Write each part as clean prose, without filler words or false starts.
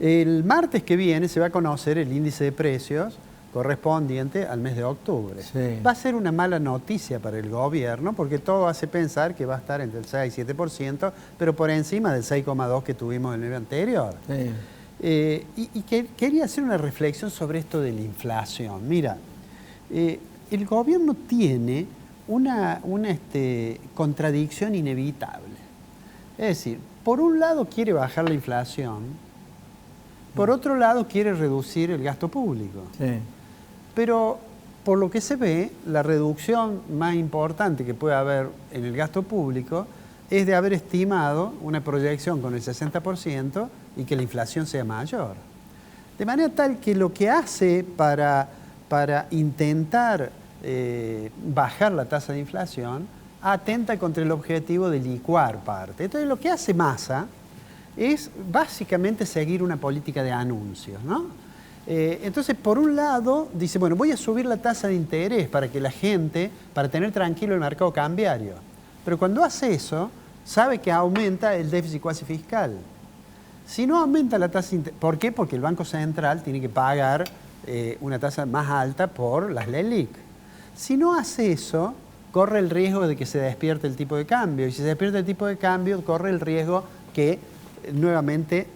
El martes que viene se va a conocer el índice de precios correspondiente al mes de octubre. Sí. Va a ser una mala noticia para el gobierno porque todo hace pensar que va a estar entre el 6 y 7%, pero por encima del 6,2% que tuvimos el mes anterior. Sí. Quería hacer una reflexión sobre esto de la inflación. Mira, el gobierno tiene una contradicción inevitable. Es decir, por un lado quiere bajar la inflación, por otro lado quiere reducir el gasto público. Sí. Pero por lo que se ve, la reducción más importante que puede haber en el gasto público es de haber estimado una proyección con el 60% y que la inflación sea mayor. De manera tal que lo que hace para intentar bajar la tasa de inflación atenta contra el objetivo de licuar parte. Entonces lo que hace Massa es básicamente seguir una política de anuncios, ¿no? Entonces, por un lado, dice, bueno, voy a subir la tasa de interés para que la gente, para tener tranquilo el mercado cambiario. Pero cuando hace eso, sabe que aumenta el déficit cuasi fiscal. Si no aumenta la tasa de interés, ¿por qué? Porque el Banco Central tiene que pagar una tasa más alta por las LELIQ. Si no hace eso, corre el riesgo de que se despierte el tipo de cambio. Y si se despierta el tipo de cambio, corre el riesgo que nuevamente,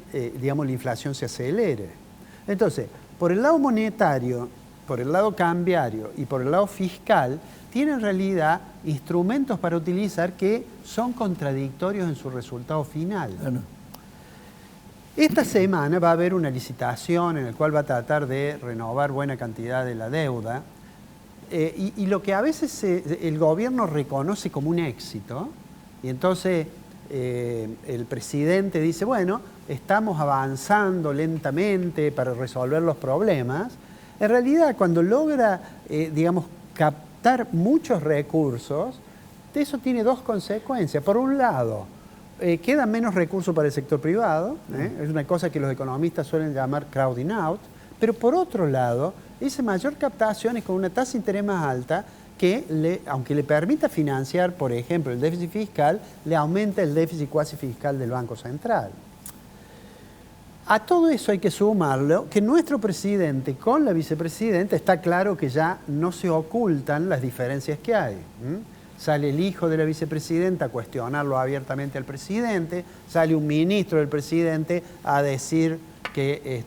digamos, la inflación se acelere. Entonces, por el lado monetario, por el lado cambiario y por el lado fiscal, tiene en realidad instrumentos para utilizar que son contradictorios en su resultado final. Bueno. Esta semana va a haber una licitación en la cual va a tratar de renovar buena cantidad de la deuda y lo que a veces el gobierno reconoce como un éxito, y entonces el presidente dice, bueno, estamos avanzando lentamente para resolver los problemas. En realidad, cuando logra, digamos, captar muchos recursos, eso tiene dos consecuencias. Por un lado, quedan menos recursos para el sector privado, es una cosa que los economistas suelen llamar crowding out, pero por otro lado, esa mayor captación es con una tasa de interés más alta que, aunque le permita financiar, por ejemplo, el déficit fiscal, le aumenta el déficit cuasi fiscal del Banco Central. A todo eso hay que sumarlo que nuestro presidente con la vicepresidenta está claro que ya no se ocultan las diferencias que hay. Sale el hijo de la vicepresidenta a cuestionarlo abiertamente al presidente, sale un ministro del presidente a decir que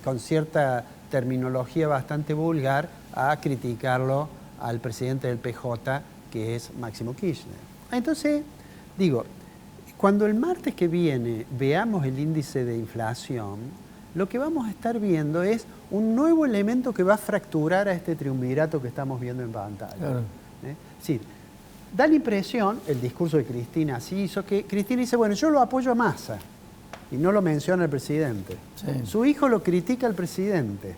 con cierta terminología bastante vulgar a criticarlo al presidente del PJ, que es Máximo Kirchner. Entonces, digo, cuando el martes que viene veamos el índice de inflación, lo que vamos a estar viendo es un nuevo elemento que va a fracturar a este triunvirato que estamos viendo en pantalla. Claro. Es decir, da la impresión, el discurso de Cristina así hizo, que Cristina dice, bueno, yo lo apoyo a Massa, y no lo menciona el presidente. Sí. Su hijo lo critica al presidente,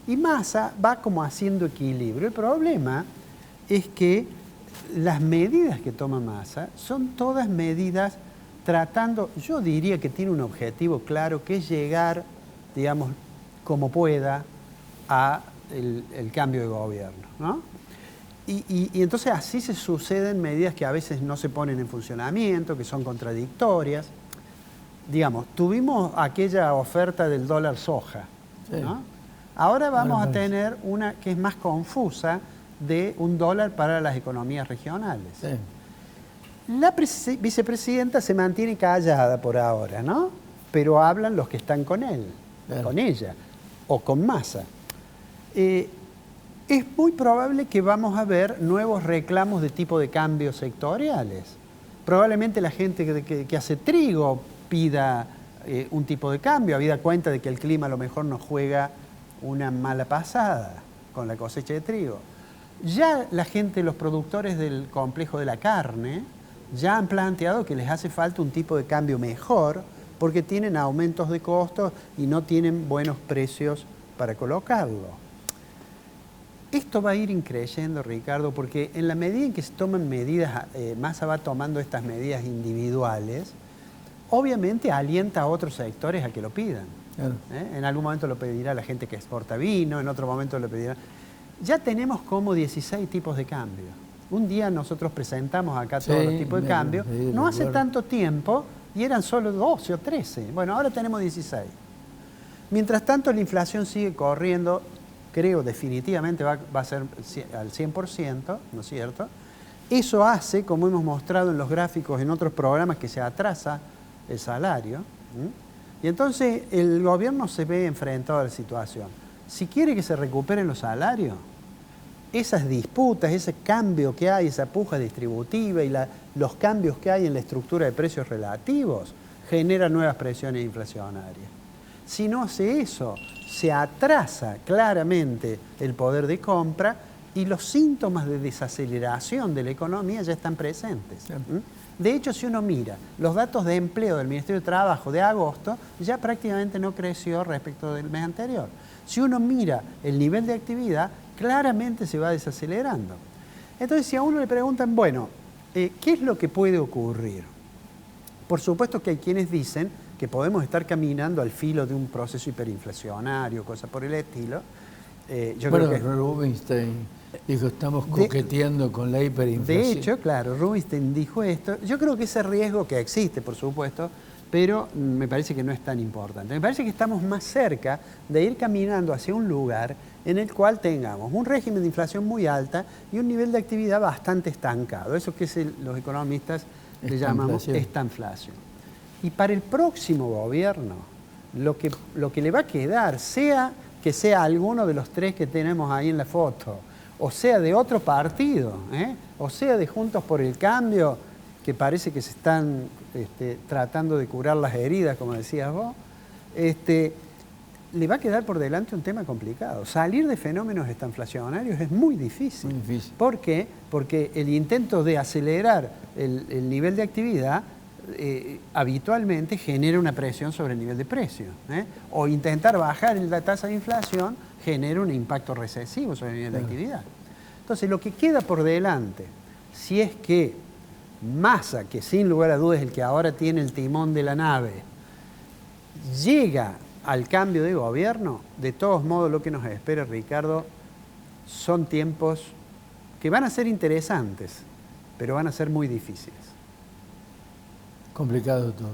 y Massa va como haciendo equilibrio. El problema es que las medidas que toma Massa son todas medidas tratando, yo diría que tiene un objetivo claro, que es llegar, digamos, como pueda, a el cambio de gobierno, ¿no? Y entonces así se suceden medidas que a veces no se ponen en funcionamiento, que son contradictorias. Digamos, tuvimos aquella oferta del dólar soja, Sí. ¿no? Ahora vamos a tener una que es más confusa, de un dólar para las economías regionales. Sí. La vicepresidenta se mantiene callada por ahora, ¿no? Pero hablan los que están con él, Claro. con ella, o con Massa. Es muy probable que vamos a ver nuevos reclamos de tipo de cambios sectoriales. Probablemente la gente que hace trigo pida un tipo de cambio, habida cuenta de que el clima a lo mejor nos juega una mala pasada con la cosecha de trigo. Ya la gente, los productores del complejo de la carne, ya han planteado que les hace falta un tipo de cambio mejor porque tienen aumentos de costos y no tienen buenos precios para colocarlo. Esto va a ir increyendo, Ricardo, porque en la medida en que se toman medidas, Massa va tomando estas medidas individuales, obviamente alienta a otros sectores a que lo pidan. Claro. En algún momento lo pedirá la gente que exporta vino, en otro momento lo pedirá. Ya tenemos como 16 tipos de cambio. Un día nosotros presentamos acá todos los tipos de cambio. No hace tanto tiempo y eran solo 12 o 13. Bueno, ahora tenemos 16. Mientras tanto, la inflación sigue corriendo, creo definitivamente va a ser al 100%, ¿no es cierto? Eso hace, como hemos mostrado en los gráficos en otros programas, que se atrasa el salario. Y entonces el gobierno se ve enfrentado a la situación. Si quiere que se recuperen los salarios, esas disputas, ese cambio que hay, esa puja distributiva y los cambios que hay en la estructura de precios relativos, generan nuevas presiones inflacionarias. Si no hace eso, se atrasa claramente el poder de compra y los síntomas de desaceleración de la economía ya están presentes. De hecho, si uno mira los datos de empleo del Ministerio de Trabajo de agosto, ya prácticamente no creció respecto del mes anterior. Si uno mira el nivel de actividad, claramente se va desacelerando. Entonces, si a uno le preguntan, bueno, ¿qué es lo que puede ocurrir? Por supuesto que hay quienes dicen que podemos estar caminando al filo de un proceso hiperinflacionario, cosas por el estilo. Creo que Rubinstein dijo, estamos coqueteando con la hiperinflación. De hecho, claro, Rubinstein dijo esto. Yo creo que ese riesgo que existe, por supuesto, pero me parece que no es tan importante. Me parece que estamos más cerca de ir caminando hacia un lugar en el cual tengamos un régimen de inflación muy alta y un nivel de actividad bastante estancado. Eso que los economistas le llamamos estanflación. Y para el próximo gobierno, lo que le va a quedar, sea que sea alguno de los tres que tenemos ahí en la foto, o sea de otro partido, o sea de Juntos por el Cambio, que parece que se están tratando de curar las heridas, como decías vos, le va a quedar por delante un tema complicado. Salir de fenómenos estanflacionarios es muy difícil. Muy difícil. ¿Por qué? Porque el intento de acelerar el nivel de actividad habitualmente genera una presión sobre el nivel de precios. O intentar bajar la tasa de inflación genera un impacto recesivo sobre el nivel de actividad. Entonces, lo que queda por delante, si es que Massa, que sin lugar a dudas es el que ahora tiene el timón de la nave, llega al cambio de gobierno, de todos modos lo que nos espera, Ricardo, son tiempos que van a ser interesantes, pero van a ser muy difíciles. Complicado todo.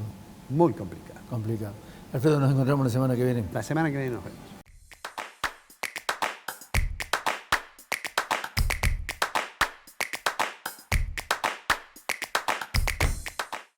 Muy complicado. Complicado. Alfredo, nos encontramos la semana que viene. La semana que viene nos vemos.